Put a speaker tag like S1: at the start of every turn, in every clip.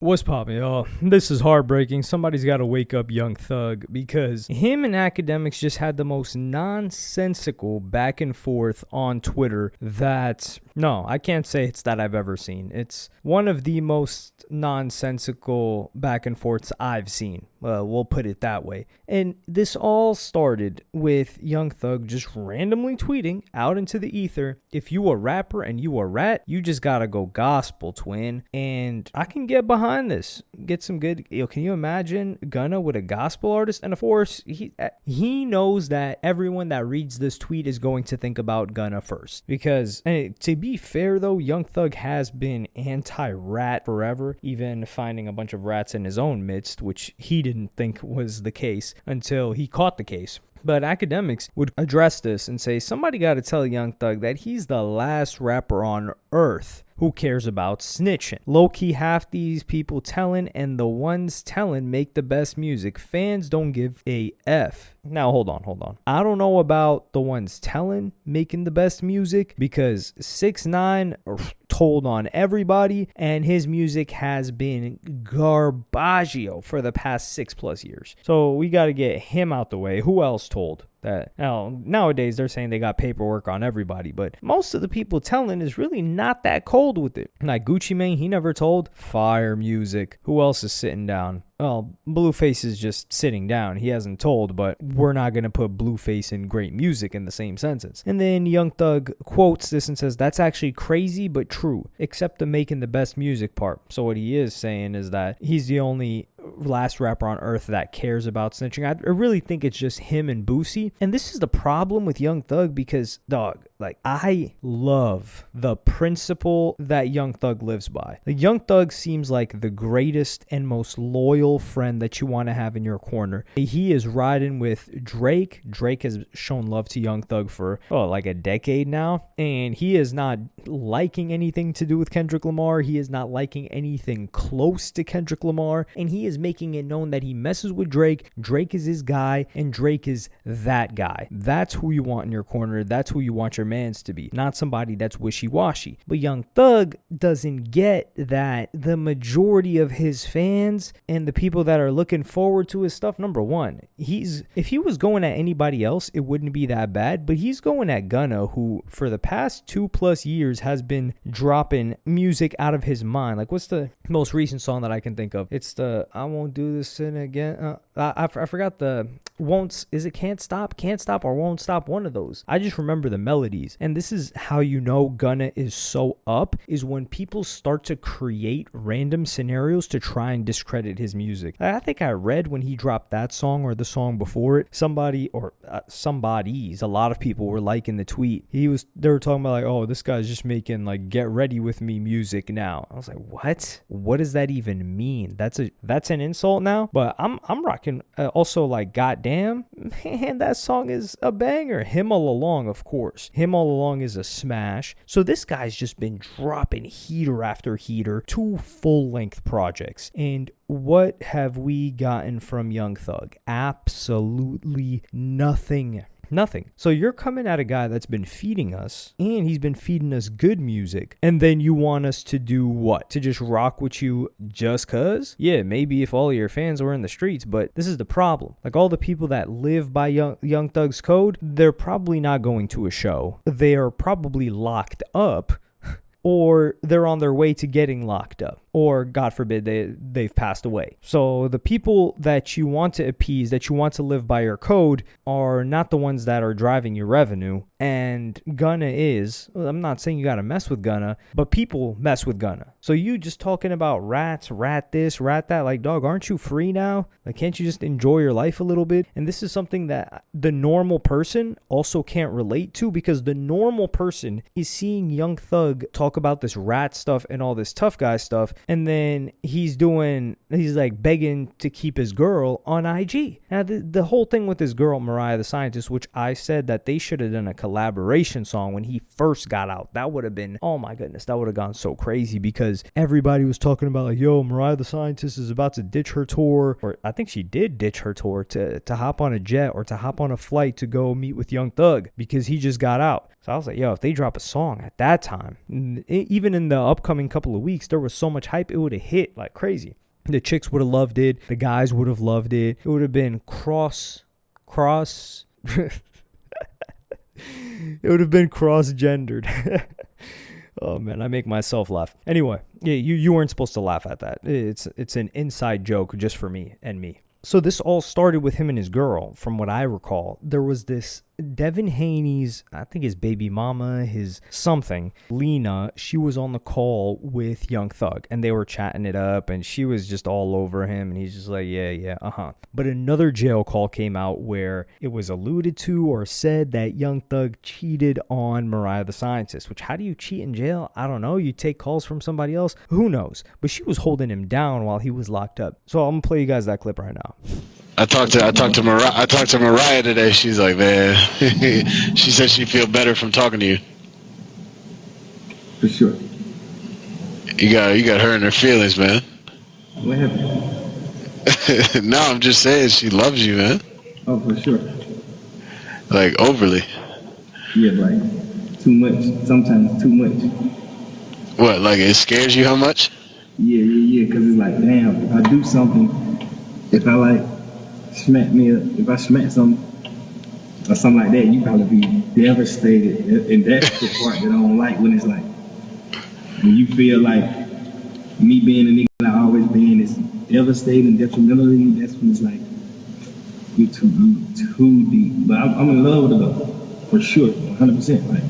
S1: What's poppin', y'all? This is heartbreaking. Somebody's got to wake up Young Thug because him and Academics just had the most nonsensical back and forth on Twitter that, no, I can't say it's that I've ever seen. It's one of the most nonsensical back and forths I've seen. We'll put it that way. And this all started with Young Thug just randomly tweeting out into the ether, if you a rapper and you a rat, you just gotta go gospel, twin. And I can get behind this. Get some good, can you imagine Gunna with a gospel artist? And of course, he knows that everyone that reads this tweet is going to think about Gunna first. Because, and to be fair though, Young Thug has been anti-rat forever, even finding a bunch of rats in his own midst, which he didn't think was the case until he caught the case. But Academics would address this and say, somebody got to tell Young Thug that he's the last rapper on earth who cares about snitching. Low-key, half these people telling and the ones telling make the best music. Fans don't give a F. Now, hold on. I don't know about the ones telling making the best music because 6ix9ine told on everybody and his music has been garbaggio for the past 6+ years. So we got to get him out the way. Who else told? That now nowadays they're saying they got paperwork on everybody, but most of the people telling is really not that cold with it. Like Gucci Mane, he never told. Fire music. Who else is sitting down? Well, Blueface is just sitting down. He hasn't told, but we're not going to put Blueface and great music in the same sentence. And then Young Thug quotes this and says, that's actually crazy but true, except the making the best music part. So what he is saying is that he's the only last rapper on earth that cares about snitching. I really think it's just him and Boosie. And this is the problem with Young Thug because, dog, like, I love the principle that Young Thug lives by. The Young Thug seems like the greatest and most loyal friend that you want to have in your corner. He is riding with Drake. Drake has shown love to Young Thug for, like a decade now. And he is not liking anything to do with Kendrick Lamar. He is not liking anything close to Kendrick Lamar. And he is making it known that he messes with Drake. Drake is his guy, and Drake is that guy. That's who you want in your corner. That's who you want your mans to be, not somebody that's wishy-washy. But Young Thug doesn't get that the majority of his fans and the people that are looking forward to his stuff, number one, if he was going at anybody else, it wouldn't be that bad, but he's going at Gunna, who for the past 2+ years has been dropping music out of his mind. Like, what's the most recent song that I can think of? It's the I won't do this sin again. I forgot the is it can't stop or won't stop, one of those. I just remember the melodies. And this is how you know Gunna is so up, is when people start to create random scenarios to try and discredit his music. I think I read when he dropped that song or the song before it, somebody's, a lot of people were liking the tweet. They were talking about like, oh, this guy's just making like get ready with me music now. I was like, what does that even mean? That's an insult now. But I'm rocking also like goddamn, man, that song is a banger. Him All Along, of course. Him All Along is a smash. So this guy's just been dropping heater after heater, 2 full-length projects. And what have we gotten from Young Thug? Absolutely nothing. Nothing. So you're coming at a guy that's been feeding us, and he's been feeding us good music, and then you want us to do what? To just rock with you just cause? Yeah, maybe if all of your fans were in the streets, but this is the problem. Like, all the people that live by Young Thug's code, they're probably not going to a show. They are probably locked up, or they're on their way to getting locked up, or God forbid they've passed away. So the people that you want to appease, that you want to live by your code, are not the ones that are driving your revenue. And Gunna is, I'm not saying you got to mess with Gunna, but people mess with Gunna. So you just talking about rats, rat this, rat that, like, dog, aren't you free now? Like, can't you just enjoy your life a little bit? And this is something that the normal person also can't relate to, because the normal person is seeing Young Thug talk about this rat stuff and all this tough guy stuff, and then he's like begging to keep his girl on IG. Now the whole thing with his girl Mariah the Scientist, which I said that they should have done a collaboration song when he first got out, that would have been, oh my goodness, that would have gone so crazy, because everybody was talking about like, yo, Mariah the Scientist is about to ditch her tour, or I think she did ditch her tour to hop on a jet or to hop on a flight to go meet with Young Thug because he just got out. So I was like, yo, if they drop a song at that time, And even in the upcoming couple of weeks, there was so much hype, it would have hit like crazy. The chicks would have loved it. The guys would have loved it. It would have been cross. It would have been cross-gendered. Oh, man, I make myself laugh. Anyway, yeah, you weren't supposed to laugh at that. It's an inside joke just for me and me. So this all started with him and his girl. From what I recall, there was this Devin Haney's, I think his baby mama, his something, Lena, she was on the call with Young Thug, and they were chatting it up, and she was just all over him, and he's just like, yeah, But another jail call came out where it was alluded to or said that Young Thug cheated on Mariah the Scientist, which, how do you cheat in jail? I don't know. You take calls from somebody else? Who knows? But she was holding him down while he was locked up. So I'm going to play you guys that clip right now.
S2: I talked to Mariah today. She's like, man, she said she feel better from talking to you.
S3: For sure.
S2: You got her in her feelings, man.
S3: What happened?
S2: No, I'm just saying she loves you, man.
S3: Oh, for sure.
S2: Like overly.
S3: Yeah, like too much. Sometimes too much.
S2: What? Like it scares you how much?
S3: Yeah. Because it's like, damn, if I do something, if I like if I smack something or something like that, you probably be devastated. And that's the part that I don't like, when it's like, when you feel like me being a nigga that I always been is devastating, detrimentally, that's when it's like, you too deep. But I'm in love with her though, for sure, 100%. Like,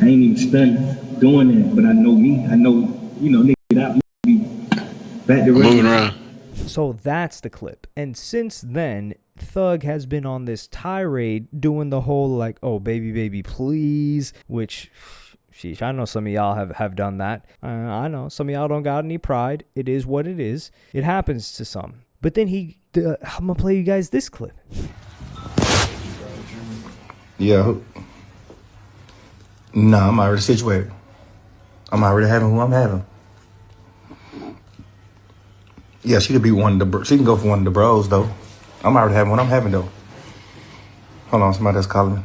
S3: I ain't even studying doing that, but I know me. I know, nigga, get out, be back to
S2: moving around.
S1: So that's the clip. And since then, Thug has been on this tirade doing the whole like, oh, baby, please, which, sheesh, I know some of y'all have done that. I know some of y'all don't got any pride. It is what it is. It happens to some. But then I'm going to play you guys this clip.
S4: Yeah. Nah, I'm already situated. I'm already having who I'm having. Yeah, she could be she can go for one of the bros, though. I'm already having what I'm having, though. Hold on, somebody else calling me.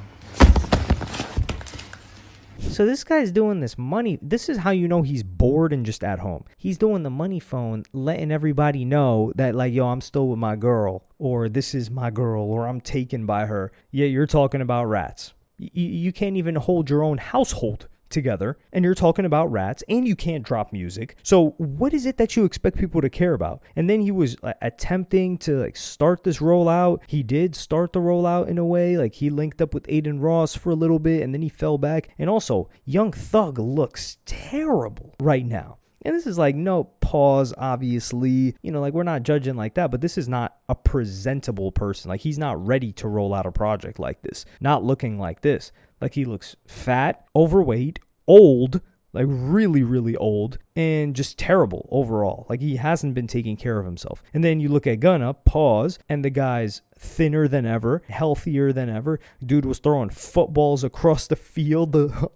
S1: So this guy's doing this money. This is how you know he's bored and just at home. He's doing the money phone, letting everybody know that, like, yo, I'm still with my girl, or this is my girl, or I'm taken by her. Yeah, you're talking about rats. You can't even hold your own household together, and you're talking about rats, and you can't drop music. So what is it that you expect people to care about? And then he was attempting to like start this rollout. He did start the rollout in a way. Like, he linked up with Aiden Ross for a little bit, and then he fell back. And also, Young Thug looks terrible right now. And this is like, no, pause, obviously. Like, we're not judging like that, but this is not a presentable person. Like, he's not ready to roll out a project like this. Not looking like this. Like, he looks fat, overweight, old, like really, really old, and just terrible overall. Like, he hasn't been taking care of himself. And then you look at Gunna, pause, and the guy's thinner than ever, healthier than ever. Dude was throwing footballs across the field.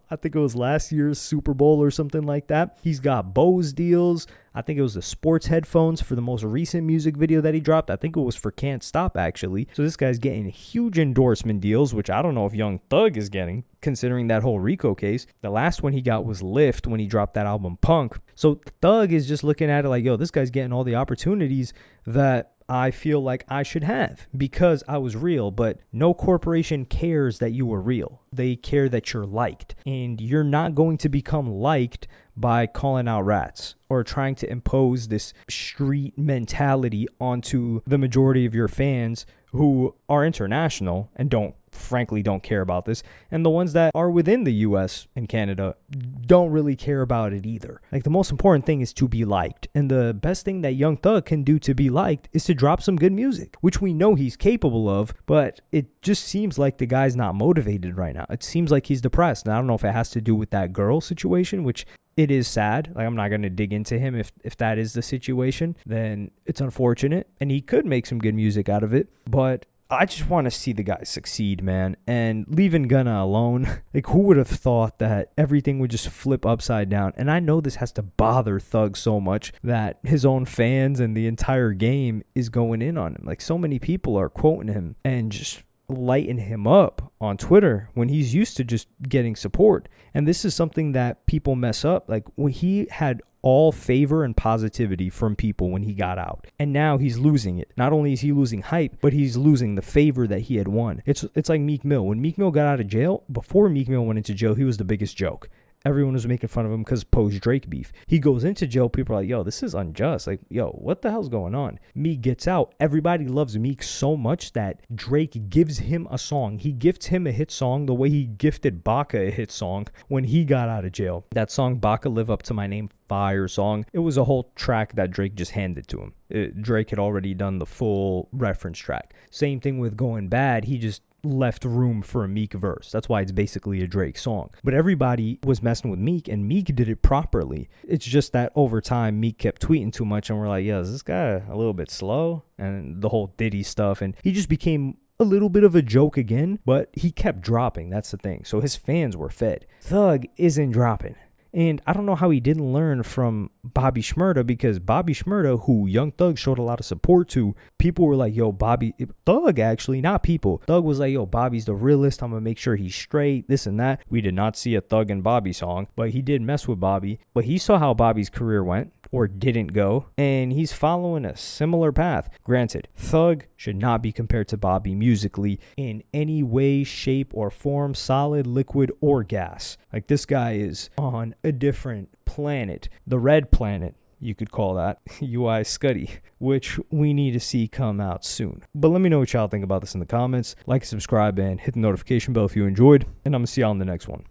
S1: I think it was last year's Super Bowl or something like that. He's got Bose deals. I think it was the sports headphones for the most recent music video that he dropped. I think it was for Can't Stop, actually. So this guy's getting huge endorsement deals, which I don't know if Young Thug is getting, considering that whole Rico case. The last one he got was Lift when he dropped that album Punk. So Thug is just looking at it like, yo, this guy's getting all the opportunities that I feel like I should have because I was real. But no corporation cares that you were real. They care that you're liked. And you're not going to become liked by calling out rats or trying to impose this street mentality onto the majority of your fans who are international and frankly don't care about this, and the ones that are within the US and Canada don't really care about it either. Like, the most important thing is to be liked, and the best thing that Young Thug can do to be liked is to drop some good music, which we know he's capable of, but it just seems like the guy's not motivated right now. It seems like he's depressed, and I don't know if it has to do with that girl situation, which it is sad. Like, I'm not going to dig into him. If that is the situation, then it's unfortunate, and he could make some good music out of it, but I just want to see the guy succeed, man. And leaving Gunna alone, like, who would have thought that everything would just flip upside down? And I know this has to bother Thug so much that his own fans and the entire game is going in on him. Like, so many people are quoting him and just lighten him up on Twitter when he's used to just getting support. And this is something that people mess up. Like, when he had all favor and positivity from people when he got out, and now he's losing it. Not only is he losing hype, but he's losing the favor that he had won. It's like Meek Mill. When Meek Mill got out of jail, before Meek Mill went into jail, he was the biggest joke. Everyone was making fun of him because post-Drake beef. He goes into jail, people are like, yo, this is unjust. Like, yo, what the hell's going on? Meek gets out. Everybody loves Meek so much that Drake gives him a song. He gifts him a hit song the way he gifted Baka a hit song when he got out of jail. That song, Baka Live Up to My Name, fire song. It was a whole track that Drake just handed to him. Drake had already done the full reference track. Same thing with Going Bad. He just left room for a Meek verse. That's why it's basically a Drake song. But everybody was messing with Meek, and Meek did it properly. It's just that over time, Meek kept tweeting too much, and we're like, yo, is this guy a little bit slow? And the whole Diddy stuff, and he just became a little bit of a joke again, but he kept dropping. That's the thing. So his fans were fed. Thug isn't dropping. And I don't know how he didn't learn from Bobby Shmurda, because Bobby Shmurda, who Young Thug showed a lot of support to, people were like, yo, Bobby, Thug actually, not people. Thug was like, yo, Bobby's the realest. I'm going to make sure he's straight, this and that. We did not see a Thug and Bobby song, but he did mess with Bobby. But he saw how Bobby's career went, or didn't go, and he's following a similar path. Granted, Thug should not be compared to Bobby musically in any way, shape, or form, solid, liquid, or gas. Like, this guy is on a different planet, the red planet, you could call that, UI Scuddy, which we need to see come out soon. But let me know what y'all think about this in the comments. Like, subscribe, and hit the notification bell if you enjoyed, and I'm going to see y'all in the next one.